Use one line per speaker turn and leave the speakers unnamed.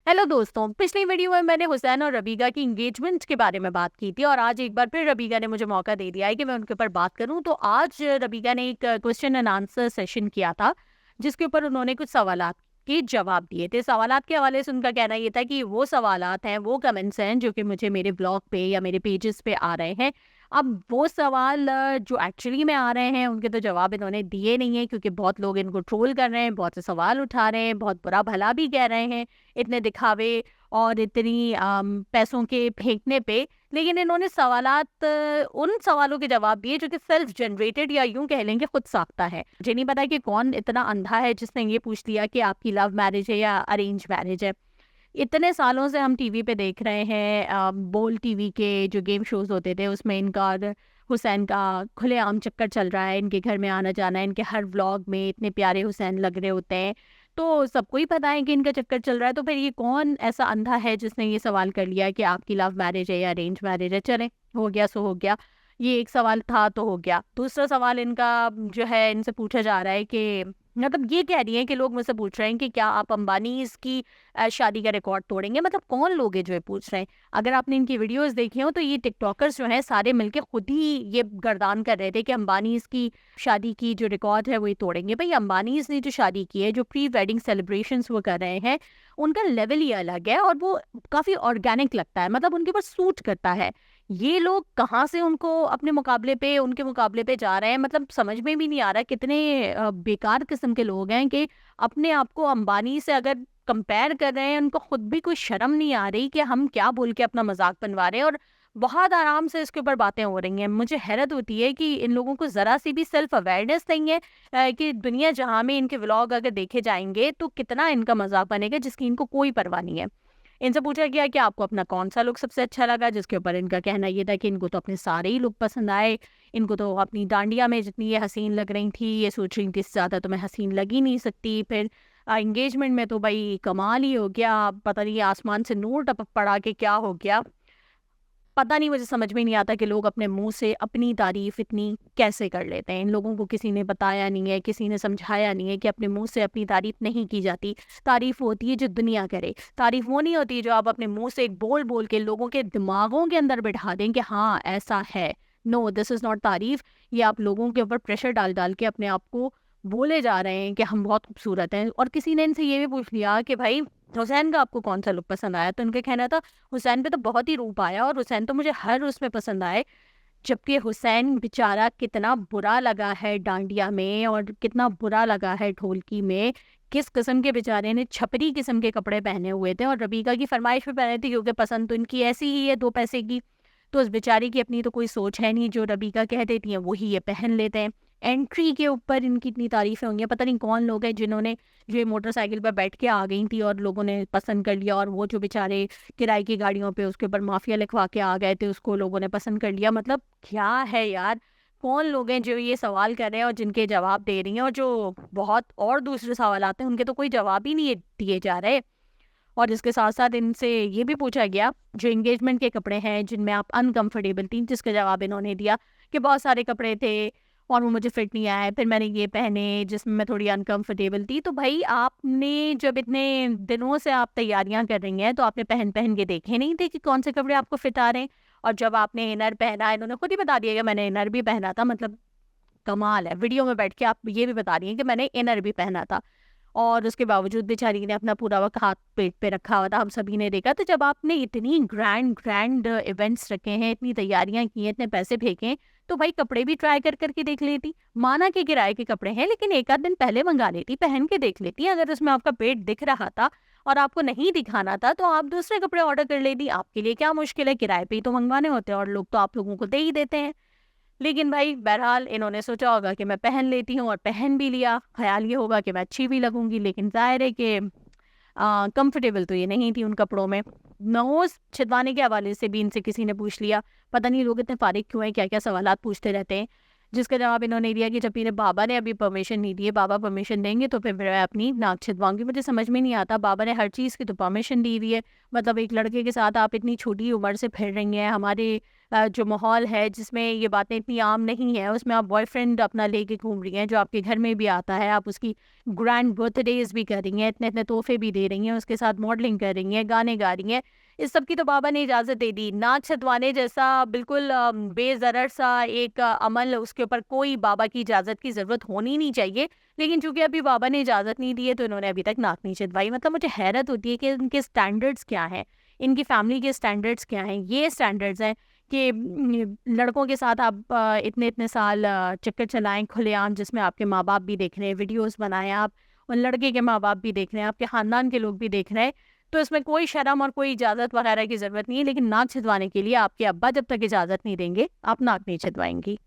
Hello दोस्तों, पिछली video में मैंने हुसैन और रबीका की एंगेजमेंट के बारे में बात की थी और आज एक बार फिर रबीका ने मुझे मौका दे दिया है कि मैं उनके ऊपर बात करूं। तो आज रबीका ने एक क्वेश्चन एंड आंसर सेशन किया था जिसके ऊपर उन्होंने कुछ सवालात के जवाब दिए थे। सवालात के हवाले से उनका कहना ये था कि वो सवालात हैं, वो कमेंट्स हैं जो कि मुझे मेरे ब्लॉग पे या मेरे पेजेस पे आ रहे हैं। अब वो सवाल जो एक्चुअली में आ रहे हैं उनके तो जवाब इन्होंने दिए नहीं है, क्योंकि बहुत लोग इनको ट्रोल कर रहे हैं, बहुत से सवाल उठा रहे हैं, बहुत बुरा भला भी कह रहे हैं इतने दिखावे और इतनी पैसों के फेंकने पे। लेकिन इन्होंने उन सवालों के जवाब दिए जो कि सेल्फ जनरेटेड या यूं कह लेंगे खुद साख्ता है। मुझे नहीं पता कि कौन इतना अंधा है जिसने ये पूछ लिया कि आपकी लव मैरिज है या अरेंज मैरिज है। इतने सालों से हम टीवी पे देख रहे हैं, बोल टीवी के जो गेम शोज होते थे उसमें इनका और हुसैन का खुलेआम चक्कर चल रहा है। इनके घर में आना जाना है, इनके हर व्लॉग में इतने प्यारे हुसैन लग रहे होते हैं। तो सबको ही पता है कि इनका चक्कर चल रहा है। तो फिर ये कौन ऐसा अंधा है जिसने ये सवाल कर लिया कि आपकी लव मैरिज है या अरेंज मैरिज है। चले, हो गया सो हो गया। ये एक सवाल था तो हो गया। दूसरा सवाल इनका जो है, इनसे पूछा जा रहा है कि मतलब ये कह रही है कि लोग मुझसे पूछ रहे हैं कि क्या आप अंबानीज की शादी का रिकॉर्ड तोड़ेंगे। मतलब कौन लोग हैं जो ये पूछ रहे हैं। अगर आपने इनकी वीडियोस देखी हो तो ये टिकटॉकर्स जो हैं सारे मिलके खुद ही ये गर्दान कर रहे थे कि अंबानीज की शादी की जो रिकॉर्ड है वो ये तोड़ेंगे। भाई, अंबानीज ने जो शादी की है, जो प्री वेडिंग सेलिब्रेशंस वो कर रहे हैं, उनका लेवल ही अलग है और वो काफी ऑर्गेनिक लगता है, मतलब उनके ऊपर सूट करता है। ये लोग कहाँ से उनके मुकाबले पे जा रहे हैं, मतलब समझ में भी नहीं आ रहा कितने बेकार किस्म के लोग हैं कि अपने आप को अंबानी से अगर कंपेयर कर रहे हैं। उनको खुद भी कोई शर्म नहीं आ रही कि हम क्या बोल के अपना मजाक बनवा रहे हैं और बहुत आराम से इसके ऊपर बातें हो रही हैं। मुझे हैरत होती है कि इन लोगों को जरा सी भी सेल्फ अवेयरनेस नहीं है कि दुनिया जहां में इनके व्लॉग अगर देखे जाएंगे तो कितना इनका मजाक बनेगा, जिसकी इनको कोई परवाह नहीं है। इनसे पूछा गया कि आपको अपना कौन सा लुक सबसे अच्छा लगा, जिसके ऊपर इनका कहना ये था कि इनको तो अपने सारे ही लुक पसंद आए। इनको तो अपनी डांडिया में जितनी ये हसीन लग रही थी, ये सोच रही थी इससे ज़्यादा तो मैं हसीन लग ही नहीं सकती। फिर एंगेजमेंट में तो भाई कमाल ही हो गया, पता नहीं आसमान से नूर टपक पड़ा कि क्या हो गया। पता नहीं, मुझे समझ में नहीं आता कि लोग अपने मुंह से अपनी तारीफ इतनी कैसे कर लेते हैं। इन लोगों को किसी ने बताया नहीं है, किसी ने समझाया नहीं है कि अपने मुंह से अपनी तारीफ नहीं की जाती। तारीफ होती है जो दुनिया करे, तारीफ वो नहीं होती जो आप अपने मुंह से एक बोल बोल के लोगों के दिमागों के अंदर बिठा दें कि हाँ ऐसा है। नो, दिस इज नॉट तारीफ। ये आप लोगों के ऊपर प्रेशर डाल डाल के अपने आप को बोले जा रहे हैं कि हम बहुत खूबसूरत हैं। और किसी ने इनसे ये भी पूछ लिया कि भाई हुसैन का आपको कौन सा लुक पसंद आया, तो इनका कहना था हुसैन पे तो बहुत ही रूप आया और हुसैन तो मुझे हर उसमें पसंद आए। जबकि हुसैन बेचारा कितना बुरा लगा है डांडिया में और कितना बुरा लगा है ढोलकी में। किस किस्म के बेचारे ने छपरी किस्म के कपड़े पहने हुए थे और रबीका की फरमाइश पे पहने थे, क्योंकि पसंद तो इनकी ऐसी ही है, दो पैसे की। तो उस बेचारी की अपनी तो कोई सोच है नहीं, जो रबीका कह देती है वही ये पहन लेते हैं। एंट्री के ऊपर इनकी इतनी तारीफें होंगी। पता नहीं कौन लोग हैं जिन्होंने जो ये मोटरसाइकिल पर बैठ के आ गई थी और लोगों ने पसंद कर लिया, और वो जो बेचारे किराए की गाड़ियों पे उसके ऊपर माफिया लिखवा के आ गए थे उसको लोगों ने पसंद कर लिया। मतलब क्या है यार, कौन लोग हैं जो ये सवाल कर रहे हैं और जिनके जवाब दे रही हैं, और जो बहुत और दूसरे सवाल आते हैं उनके तो कोई जवाब ही नहीं दिए जा रहे। और इसके साथ साथ इनसे ये भी पूछा गया जो एंगेजमेंट के कपड़े हैं जिनमें आप अनकंफर्टेबल थी, जिसका जवाब इन्होंने दिया कि बहुत सारे कपड़े थे और वो मुझे फिट नहीं आए, फिर मैंने ये पहने जिसमें मैं थोड़ी अनकंफर्टेबल थी। तो भाई, आपने जब इतने दिनों से आप तैयारियां कर रही हैं तो आपने पहन पहन के देखे नहीं थे कि कौन से कपड़े आपको फिट आ रहे हैं। और जब आपने इनर पहना, इन्होंने खुद ही बता दिया कि मैंने इनर भी पहना था। मतलब कमाल है, वीडियो में बैठ के आप ये भी बता रही हैं कि मैंने इनर भी पहना था। और उसके बावजूद बेचारी ने अपना पूरा वक्त हाथ पेट पे रखा हुआ था, हम सभी ने देखा। तो जब आपने इतनी ग्रैंड ग्रैंड इवेंट्स रखे हैं, इतनी तैयारियां की हैं, इतने पैसे फेंके, तो भाई कपड़े भी ट्राई कर करके देख लेती। माना कि किराए के कपड़े हैं, लेकिन एक आध दिन पहले मंगा लेती, पहन के देख लेती। अगर उसमें आपका पेट दिख रहा था और आपको नहीं दिखाना था तो आप दूसरे कपड़े ऑर्डर कर लेती। आपके लिए क्या मुश्किल है, किराए पे ही तो मंगवाने होते हैं और लोग तो आप लोगों को दे ही देते हैं। लेकिन भाई बहरहाल इन्होंने सोचा होगा कि मैं पहन लेती हूँ और पहन भी लिया। ख्याल ये होगा कि मैं अच्छी भी लगूंगी, लेकिन जाहिर है कि कंफर्टेबल तो ये नहीं थी उन कपड़ों में। नोज छिदवाने के हवाले से भी इनसे किसी ने पूछ लिया। पता नहीं लोग इतने फारिग क्यों हैं, क्या क्या सवालात पूछते रहते हैं। जिसका जवाब इन्होंने दिया कि जब मेरे बाबा ने अभी परमिशन नहीं दी है, बाबा परमिशन देंगे तो फिर मैं अपनी नाक छिदवाऊंगी। मुझे समझ में नहीं आता, बाबा ने हर चीज़ की तो परमिशन दी हुई है। मतलब एक लड़के के साथ आप इतनी छोटी उम्र से फिर रही हैं, हमारे जो माहौल है जिसमें ये बातें इतनी आम नहीं है, उसमें आप बॉयफ्रेंड अपना लेके घूम रही हैं जो आपके घर में भी आता है, आप उसकी ग्रैंड बर्थडेज भी कर रही हैं, इतने-इतने तोहफ़े भी दे रही हैं, उसके साथ मॉडलिंग कर रही हैं, गाने गा रही हैं, इस सब की तो बाबा ने इजाज़त दे दी। नाक छिदवाने जैसा बिल्कुल बेज़रर सा एक अमल, उसके ऊपर कोई बाबा की इजाज़त की ज़रूरत होनी नहीं चाहिए। लेकिन चूँकि अभी बाबा ने इजाज़त नहीं दी है तो इन्होंने अभी तक नाक नहीं छिदवाई। मतलब मुझे हैरत होती है कि इनके स्टैंडर्ड्स क्या हैं? इनकी फैमिली के स्टैंडर्ड्स क्या हैं? ये स्टैंडर्ड्स हैं कि लड़कों के साथ आप इतने-इतने साल चक्कर चलाएँ खुलेआम, जिसमें आपके माँ-बाप भी देख रहे हैं, वीडियोज़ बनाएँ आप और लड़के के माँ-बाप भी देख रहे हैं, आपके ख़ानदान के लोग भी देख रहे हैं। तो इसमें कोई शर्म और कोई इजाज़त वगैरह की ज़रूरत नहीं है, लेकिन नाक छिदवाने के लिए आपके अब्बा जब तक इजाज़त नहीं देंगे, आप नाक नहीं छिदवाएँगी।